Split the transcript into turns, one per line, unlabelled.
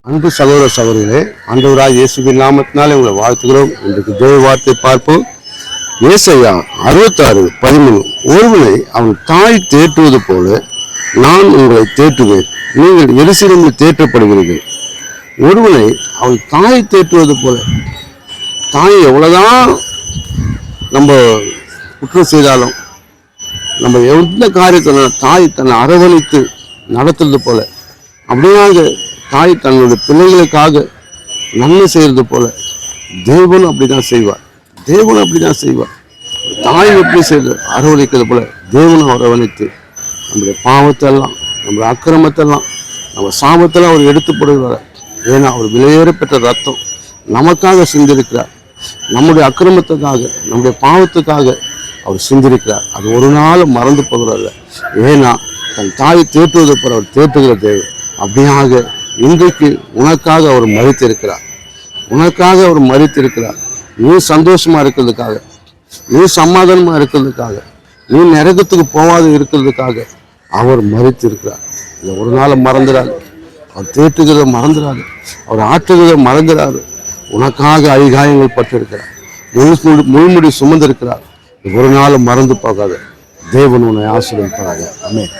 அன்பு சகோதர சகோதரிகளே, ஆண்டவராகிய இயேசுவின் நாமத்தினாலே உங்களை வாழ்த்துகிறோம். இன்றைக்கு தேவ வார்த்தை பார்ப்போம். ஏசாயா 66:13. ஒருவனை அவன் தாய் தேற்றுவது போல நான் உங்களை தேற்றுவேன், நீங்கள் எருசலேமில் தேற்றப்படுகிறீர்கள். ஒருவனை அவன் தாய் தேற்றுவது போல, தாய் எவ்வளவுதான் நம்ம குற்றம் செய்தாலும், நம்ம எந்த காரியத்தை தாய் தன்னை அரவணைத்து நடத்துறது போல, அப்படியாக தாய் தன்னுடைய பிள்ளைகளுக்காக நன்மை செய்யறது போல தேவனும் அப்படிதான் செய்வார். தேவனும் அப்படிதான் செய்வார். தாய் எப்படி செய்யறது அரவணைக்கிறது போல தேவனும் அரவணைத்து நம்முடைய பாவத்தெல்லாம், நம்முடைய அக்கிரமத்தெல்லாம், நம்ம சாபத்தெல்லாம் அவர் எடுத்து போடுகிறார். ஏன்னா அவர் விலையேறப்பெற்ற ரத்தம் நமக்காக சிந்திருக்கிறார். நம்முடைய அக்கிரமத்துக்காக, நம்முடைய பாவத்துக்காக அவர் சிந்திருக்கிறார். அது ஒரு நாள் மறந்து போகிறதில்ல. ஏன்னா தன் தாய் தேற்றுவது போல அவர் தேற்றுகிற தேவன். அப்படியாக இன்றைக்கு உனக்காக அவர் மரித்திருக்கிறார். உனக்காக அவர் மரித்திருக்கிறார். நீ சந்தோஷமா இருக்கிறதுக்காக, நீ சமாதானமா இருக்கிறதுக்காக, நீ நரகத்துக்கு போகாது இருக்கிறதுக்காக அவர் மரித்திருக்கிறார். இதை ஒரு நாள் மறந்துடாது. அவர் தேற்றுகிறத மறந்துடாது. அவர் ஆற்றுகிறத மறந்துடாது. உனக்காக அதிகாயங்கள் பட்டிருக்கிறார். முழுமுடி சுமந்திருக்கிறார். ஒரு நாள் மறந்து போகாத. தேவன் உன்னை ஆசீர்வதிப்பாராக. ஆமென்.